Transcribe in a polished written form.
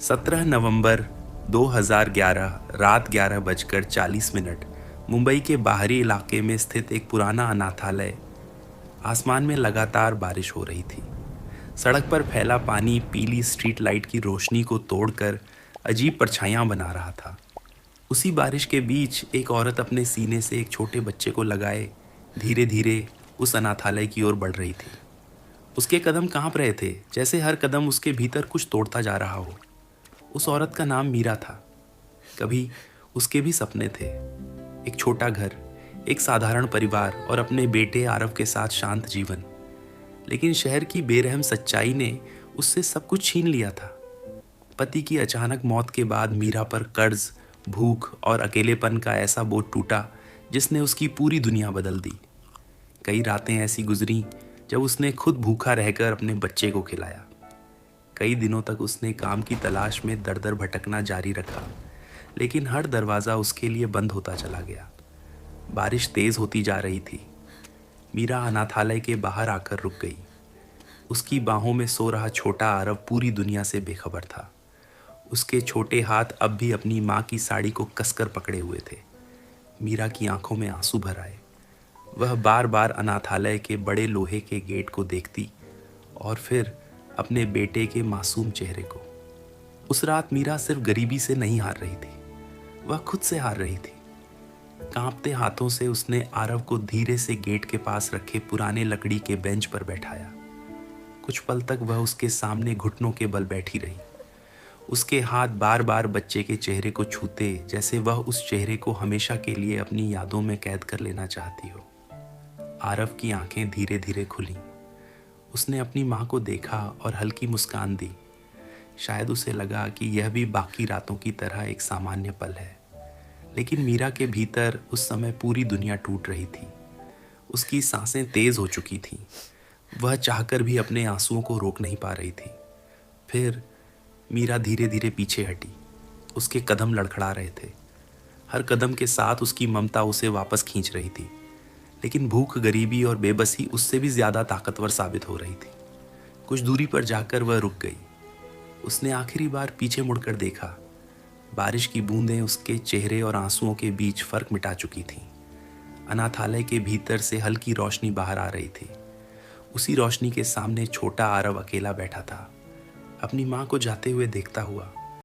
17 नवंबर 2011 रात 11:40 मुंबई के बाहरी इलाके में स्थित एक पुराना अनाथालय। आसमान में लगातार बारिश हो रही थी। सड़क पर फैला पानी पीली स्ट्रीट लाइट की रोशनी को तोड़कर अजीब परछाइयां बना रहा था। उसी बारिश के बीच एक औरत अपने सीने से एक छोटे बच्चे को लगाए धीरे धीरे उस अनाथालय की ओर बढ़ रही थी। उसके कदम कांप रहे थे, जैसे हर कदम उसके भीतर कुछ तोड़ता जा रहा हो। उस औरत का नाम मीरा था। कभी उसके भी सपने थे, एक छोटा घर, एक साधारण परिवार और अपने बेटे आरव के साथ शांत जीवन। लेकिन शहर की बेरहम सच्चाई ने उससे सब कुछ छीन लिया था। पति की अचानक मौत के बाद मीरा पर कर्ज, भूख और अकेलेपन का ऐसा बोझ टूटा जिसने उसकी पूरी दुनिया बदल दी। कई रातें ऐसी गुजरी जब उसने खुद भूखा रहकर अपने बच्चे को खिलाया। कई दिनों तक उसने काम की तलाश में दर दर भटकना जारी रखा, लेकिन हर दरवाज़ा उसके लिए बंद होता चला गया। बारिश तेज़ होती जा रही थी। मीरा अनाथालय के बाहर आकर रुक गई। उसकी बाहों में सो रहा छोटा आरव पूरी दुनिया से बेखबर था। उसके छोटे हाथ अब भी अपनी माँ की साड़ी को कसकर पकड़े हुए थे। मीरा की आंखों में आंसू भर आए। वह बार बार अनाथालय के बड़े लोहे के गेट को देखती और फिर अपने बेटे के मासूम चेहरे को। उस रात मीरा सिर्फ गरीबी से नहीं हार रही थी, वह खुद से हार रही थी। कांपते हाथों से उसने आरव को धीरे से गेट के पास रखे पुराने लकड़ी के बेंच पर बैठाया। कुछ पल तक वह उसके सामने घुटनों के बल बैठी रही। उसके हाथ बार बार बच्चे के चेहरे को छूते, जैसे वह उस चेहरे को हमेशा के लिए अपनी यादों में कैद कर लेना चाहती हो। आरव की आंखें धीरे धीरे खुलीं। उसने अपनी माँ को देखा और हल्की मुस्कान दी। शायद उसे लगा कि यह भी बाकी रातों की तरह एक सामान्य पल है। लेकिन मीरा के भीतर उस समय पूरी दुनिया टूट रही थी। उसकी सांसें तेज हो चुकी थीं। वह चाहकर भी अपने आंसुओं को रोक नहीं पा रही थी। फिर मीरा धीरे धीरे पीछे हटी। उसके कदम लड़खड़ा रहे थे। हर कदम के साथ उसकी ममता उसे वापस खींच रही थी। लेकिन भूख, गरीबी और बेबसी उससे भी ज्यादा ताकतवर साबित हो रही थी। कुछ दूरी पर जाकर वह रुक गई। उसने आखिरी बार पीछे मुड़कर देखा। बारिश की बूंदें उसके चेहरे और आंसुओं के बीच फर्क मिटा चुकी थीं। अनाथालय के भीतर से हल्की रोशनी बाहर आ रही थी। उसी रोशनी के सामने छोटा आरव अकेला बैठा था, अपनी माँ को जाते हुए देखता हुआ।